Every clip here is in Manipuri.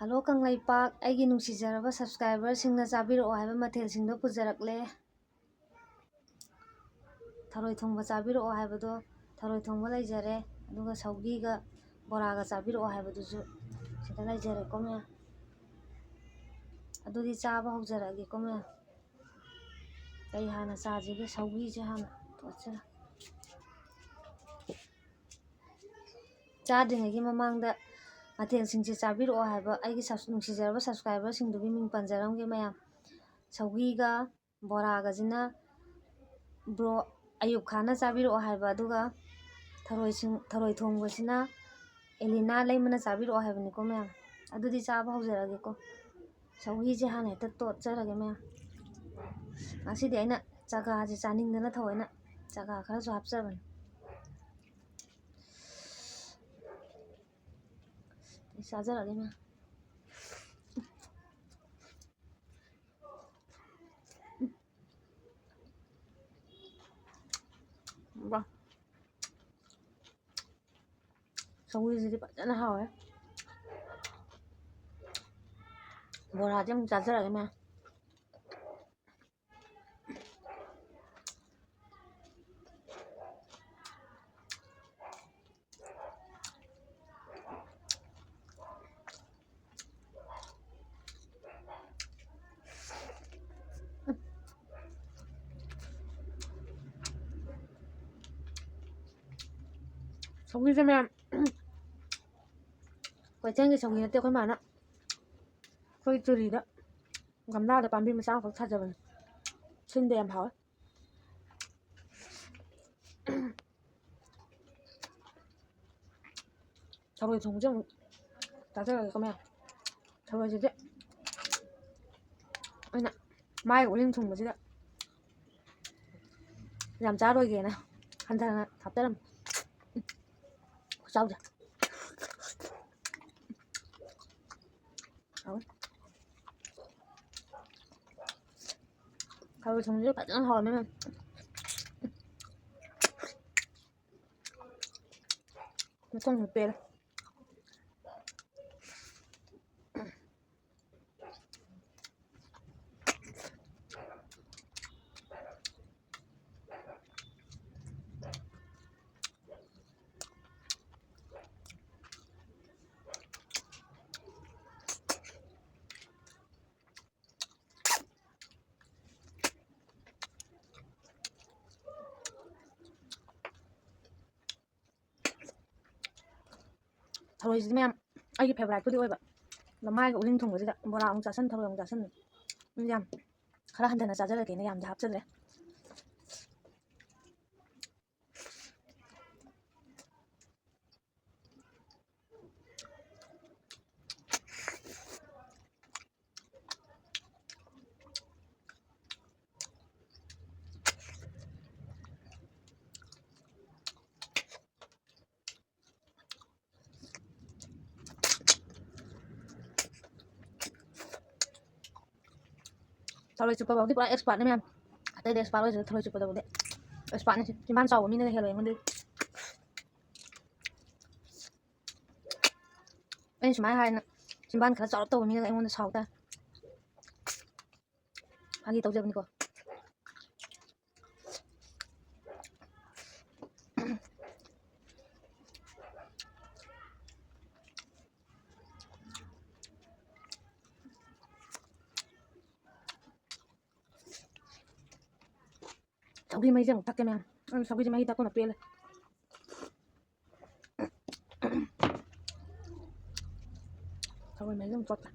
ꯍꯜꯂꯣ ꯀꯪꯂꯩꯄꯥꯛ ꯑꯩꯒꯤ ꯅꯨꯡꯁꯤꯖꯔꯕ ꯁꯕꯁꯀ꯭ꯔꯥꯏꯕꯔꯁꯤꯡꯅ ꯆꯥꯕꯤꯔꯛꯑꯣ ꯍꯥꯏꯕ ꯃꯊꯦꯜꯁꯤꯡꯗꯣ ꯄꯨꯖꯔꯛꯂꯦ ꯊꯔꯣꯏ ꯊꯣꯡꯕ ꯆꯥꯕꯤꯔꯛꯑꯣ ꯍꯥꯏꯕꯗꯣ ꯊꯔꯣꯏ ꯊꯣꯡꯕ ꯂꯩꯖꯔꯦ ꯑꯗꯨꯒ ꯁꯧꯒꯤꯒ ꯕꯣꯔꯥꯒ ꯆꯥꯕꯤꯔꯛꯑꯣ ꯍꯥꯏꯕꯗꯨꯁꯨ ꯁꯤꯗ ꯂꯩꯖꯔꯦꯀꯣ ꯃꯌꯥꯝ ꯑꯗꯨꯗꯤ ꯆꯥꯕ ꯍꯧꯖꯔꯛꯑꯒꯦꯀꯣ ꯃꯌꯥꯝ ꯀꯩ ꯍꯥꯟꯅ ꯆꯥꯁꯤꯒꯦ ꯁꯧꯒꯤꯁꯦ ꯍꯥꯟꯅ ꯇꯣꯠꯁꯤꯔ ꯆꯥꯗ꯭ꯔꯤꯉꯩꯒꯤ ꯃꯃꯥꯡꯗ ꯃꯊꯦꯜꯁꯤꯡꯁꯦ ꯆꯥꯕꯤꯔꯛꯑꯣ ꯍꯥꯏꯕ ꯑꯩꯒꯤ ꯅꯨꯡꯁꯤꯖꯔꯕ ꯁꯕꯁꯀ꯭ꯔꯥꯏꯕꯔꯁꯤꯡꯗꯨꯒꯤ ꯃꯤꯡ ꯄꯟꯖꯔꯝꯒꯦ ꯃꯌꯥꯝ ꯁꯧꯒꯤꯒ ꯕꯣꯔꯥꯒꯁꯤꯅ ꯕ꯭ꯔꯣ ꯑꯌꯨꯕ ꯈꯥꯟꯅ ꯆꯥꯕꯤꯔꯛꯑꯣ ꯍꯥꯏꯕ ꯑꯗꯨꯒ ꯊꯔꯣꯏ ꯊꯣꯡꯕꯁꯤꯅ ꯑꯦꯂꯤꯅꯥ ꯂꯩꯃꯅ ꯆꯥꯕꯤꯔꯛꯑꯣ ꯍꯥꯏꯕꯅꯤꯀꯣ ꯃꯌꯥꯝ ꯑꯗꯨꯗꯤ ꯆꯥꯕ ꯍꯧꯖꯔꯒꯦꯀꯣ ꯁꯧꯒꯤꯁꯦ ꯍꯥꯟꯅ ꯍꯦꯛꯇ ꯇꯣꯠꯆꯔꯒꯦ ꯃꯌꯥꯝ ꯉꯁꯤꯗꯤ ꯑꯩꯅ ꯆꯒꯥꯁꯦ ꯆꯥꯅꯤꯡꯗꯅ ꯊꯑꯣꯏꯅ ꯆꯒꯥ ꯈꯔꯁꯨ ꯍꯥꯞꯆꯕꯅꯤ ꯆꯥꯖꯔꯒꯦ ꯃꯌꯥꯝ ꯋꯥ ꯁꯧꯒ꯭ꯔꯤꯁꯤꯗꯤ ꯐꯖꯅ ꯍꯥꯎꯋꯦ ꯕꯣꯔꯥꯁꯦ ꯑꯃꯨꯛ ꯆꯥꯖꯔꯒꯦ ꯃꯌꯥꯝ ꯁꯧꯒ꯭ꯔꯤꯁꯦ ꯃꯌꯥꯝ ꯀꯩꯊꯦꯜꯒꯤ ꯁꯧꯒ꯭ꯔꯤ ꯅꯠꯇꯦ ꯑꯩꯈꯣꯏ ꯃꯥꯅ ꯑꯩꯈꯣꯏ ꯆꯨꯔꯤꯗ ꯒꯝꯂꯥꯗ ꯄꯥꯝꯕꯤ ꯃꯆꯥ ꯑꯃꯈꯛ ꯊꯥꯖꯕꯅꯤ ꯁꯤꯟꯗ ꯌꯥꯝ ꯍꯥꯎꯋꯦ ꯊꯔꯣꯏ ꯊꯣꯡꯕꯁꯦ ꯑꯃꯨꯛ ꯆꯥꯖꯔꯒꯦꯀꯣ ꯃꯌꯥꯝ ꯊꯔꯣꯏꯁꯤꯗꯤ ꯑꯩꯅ ꯃꯥꯏꯒ ꯎꯔꯤꯡ ꯊꯨꯡꯕꯁꯤꯗ ꯌꯥꯝ ꯆꯥꯔꯣꯏꯒꯦꯅ ꯍꯟꯊꯅ ꯍꯥꯞꯆꯔꯝꯃꯤ ꯈꯨꯆꯥꯎꯁꯦꯊꯔꯣꯏ ꯊꯣꯡꯕꯁꯦ ꯐꯖꯅ ꯍꯥꯎꯔꯝꯃꯦ ꯃꯌꯥꯝ ꯃꯇꯨꯡ ꯄꯦꯜꯂꯦ ꯊꯔꯣꯏꯁꯤꯗꯤ ꯃꯌꯥꯝ ꯑꯩꯒꯤ ꯐꯦꯚꯣꯔꯥꯏꯠꯄꯨꯗꯤ ꯑꯣꯏꯕ ꯃꯥꯏꯒ ꯎꯔꯤꯡ ꯊꯨꯡꯕꯁꯤꯗ ꯕꯣꯔꯥ ꯑꯃꯨꯛ ꯆꯥꯁꯟ ꯊꯔꯣꯏ ꯑꯃꯨꯛ ꯆꯥꯁꯟ ꯌꯥꯝ ꯈꯔ ꯍꯟꯊꯅ ꯆꯥꯖꯔꯒꯦꯅ ꯌꯥꯝꯗꯤ ꯍꯥꯞꯆꯜꯂꯦ ꯊꯔꯣꯏ ꯆꯨꯞꯄꯐꯥꯎꯗꯤ ꯄꯨꯔꯥ ꯑꯦꯛꯁꯄꯥꯔꯠꯅꯤ ꯃꯌꯥꯝ ꯑꯇꯩꯗꯤ ꯑꯦꯛꯁꯄꯥꯔꯠ ꯑꯣꯏꯖꯔꯦ ꯊꯔꯣꯏ ꯆꯨꯞꯄꯗꯕꯨꯗꯤ ꯑꯦꯛꯁꯄꯥꯔꯠꯅꯤ ꯆꯤꯝꯕꯥꯟ ꯆꯥꯎꯕ ꯃꯤꯅ ꯍꯦꯜꯂꯦ ꯑꯩꯉꯣꯟꯗꯩ ꯑꯩꯅ ꯁꯨꯃꯥꯏꯅ ꯍꯥꯏꯅ ꯆꯤꯝꯕꯥꯟ ꯈꯔ ꯆꯥꯎꯔꯞ ꯇꯧꯕ ꯃꯤꯅ ꯑꯩꯉꯣꯟꯗ ꯁꯥꯎ ꯇꯥꯔꯦ ꯐꯥꯒꯤ ꯇꯧꯖꯕꯅꯤꯀꯣ ꯁꯧꯒ꯭ꯔꯤ ꯃꯍꯤꯁꯦ ꯑꯃꯨꯛ ꯊꯛꯀꯦ ꯃꯌꯥꯝ ꯁꯧꯒ꯭ꯔꯤꯁꯦ ꯃꯍꯤ ꯊꯛꯄꯅ ꯄꯦꯜꯂꯦ ꯊꯔꯣꯏ ꯃꯍꯤꯁꯦ ꯑꯃꯨꯛ ꯇꯣꯠꯀꯦ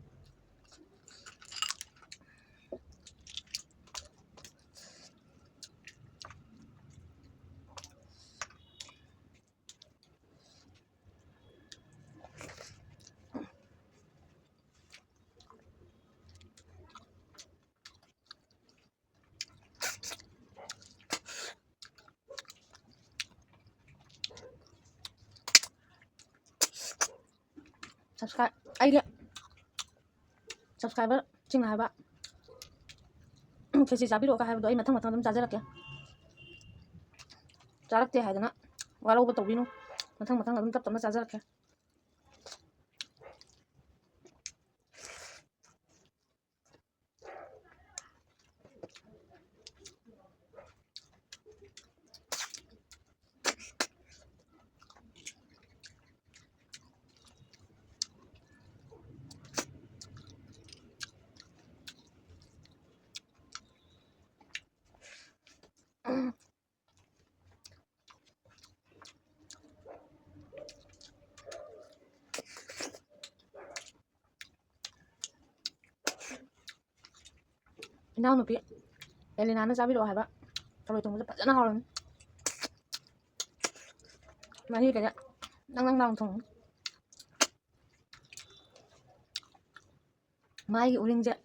ꯑꯩꯒꯤ ꯁꯕꯁꯀ꯭ꯔꯥꯏꯕꯔꯁꯤꯡꯅ ꯍꯥꯏꯕ ꯈꯦꯆꯤ ꯆꯥꯕꯤꯔꯛꯑꯣꯒ ꯍꯥꯏꯕꯗꯣ ꯑꯩ ꯃꯊꯪ ꯑꯗꯨꯝ ꯆꯥꯖꯔꯛꯀꯦ ꯆꯥꯔꯛꯇꯦ ꯍꯥꯏꯗꯅ ꯋꯥꯔꯧꯕ ꯇꯧꯕꯤꯅꯨ ꯃꯊꯪ ꯑꯗꯨꯝ ꯇꯞ ꯇꯞꯅ ꯆꯥꯖꯔꯛꯀꯦ 이나우누피 엘리나는 짜비로 하바 저로 동무서 파잖아 하는 많이 그냥 낭낭낭 통 마이 우링제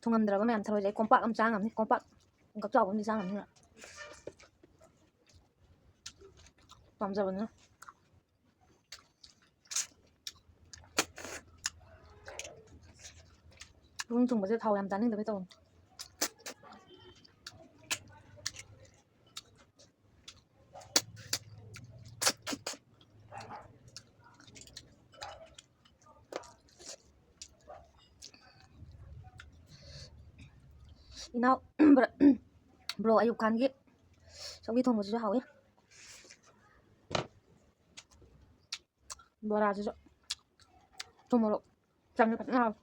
통함들어가 맨 저로 이제 꼼빡 엄짱 없니 꼼빡 걱정 없니 짱 없니 밤자보는 우링 통무서 thầu làm tán được với tồn 이나 bro Ayub Khan 기 저기 돈 뭐지 하고요 뭐라 하죠 돈으로 장을 받나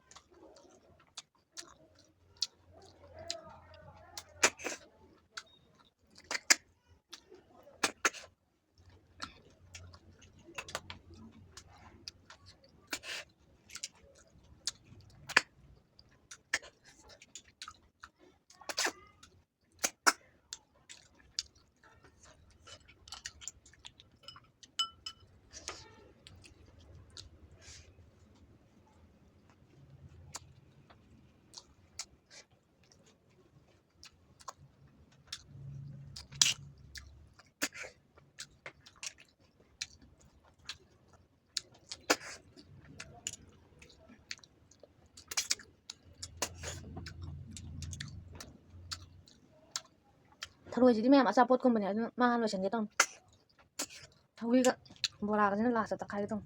thằng gì đi mẹ mà sao pot con bên này mà lo chuyện gì tông thằng cái bò ra cái là sao tao khai tông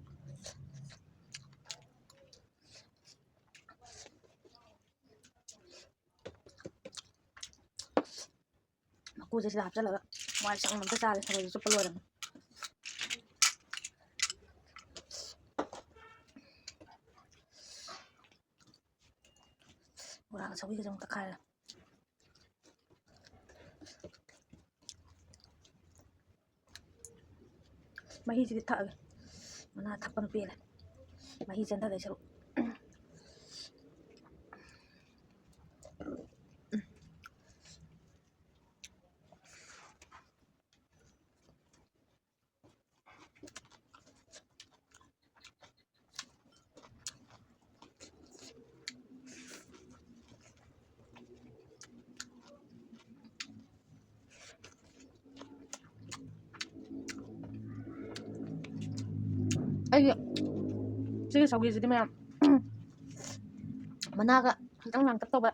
cô sẽ làm cho là ngoài sáng mình tất cả thằng gì chụp luôn bò ra sau khi trong tao khai là mahi jadi tak mana tapan pila mahi janda deh seru ay sige sau khi jadi mẹ mana ka đang làm cắt tóc vậy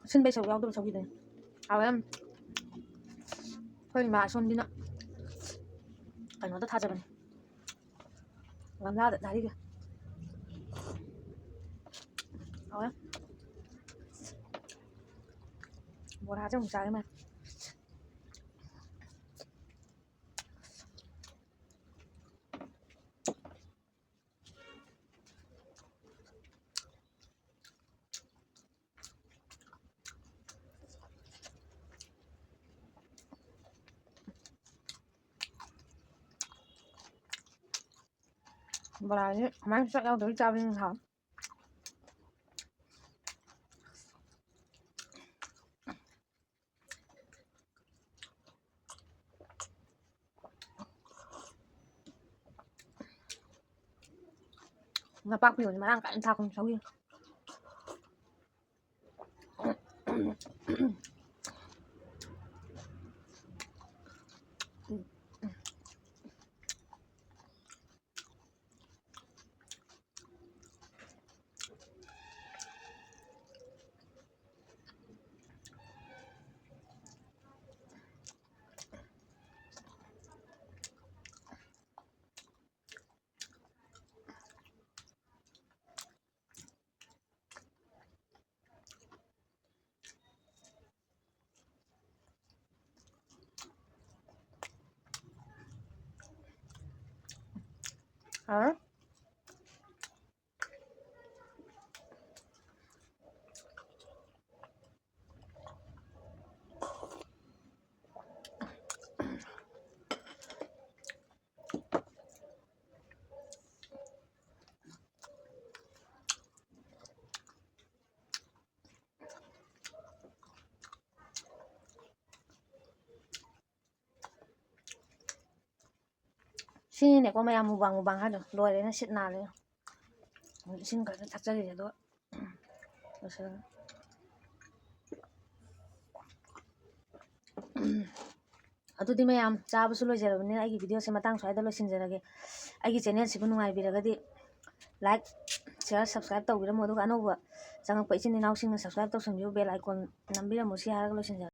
xin bây giờ giao tôi sau khi này em thôi mà xuân đi nữa phải nói tất tha cho mình làm ra được đấy kìa em bò ra trong trái mà bò ra nhé mấy chắc em tới trao lên hả là bác biểu mà đang cạnh thao không xấu đi hả ꯁꯤꯅꯤꯅꯦꯀꯣ ꯃꯌꯥꯝ ꯃꯨꯛꯕꯥꯡ ꯍꯥꯏꯗꯣ ꯂꯣꯏꯔꯦꯅ ꯁꯤꯠ ꯅꯥꯜꯂꯦ ꯏꯁꯤꯡ ꯈꯔ ꯊꯛꯆꯔꯤꯁꯦ ꯑꯗꯣ ꯑꯗꯨꯗꯤ ꯃꯌꯥꯝ ꯆꯥꯕꯁꯨ ꯂꯣꯏꯖꯔꯕꯅꯤꯅ ꯑꯩꯒꯤ ꯚꯤꯗꯤꯑꯣꯁꯦ ꯃꯇꯥꯡ ꯁ꯭ꯋꯥꯏꯗ ꯂꯣꯏꯁꯤꯟꯖꯔꯒꯦ ꯑꯩꯒꯤ ꯆꯦꯅꯦꯜꯁꯤꯕꯨ ꯅꯨꯡꯉꯥꯏꯕꯤꯔꯒꯗꯤ ꯂꯥꯏꯛ ꯁꯤꯌꯔ ꯁꯕꯁꯀ꯭ꯔꯥꯏꯕ ꯇꯧꯕꯤꯔꯝꯃꯣ ꯑꯗꯨꯒ ꯑꯅꯧꯕ ꯆꯪꯉꯛꯄ ꯏꯆꯤꯟ ꯏꯅꯥꯎꯁꯤꯡꯅ ꯁꯕꯁꯀ꯭ꯔꯥꯏꯕ ꯇꯧꯁꯟꯕꯤꯌꯨ ꯕꯦꯜ ꯑꯥꯏꯀꯣꯟ ꯅꯝꯕꯤꯔꯝꯃꯨ ꯁꯤ ꯍꯥꯏꯔꯒ ꯂꯣꯏꯁꯤꯟꯖꯔꯒꯦ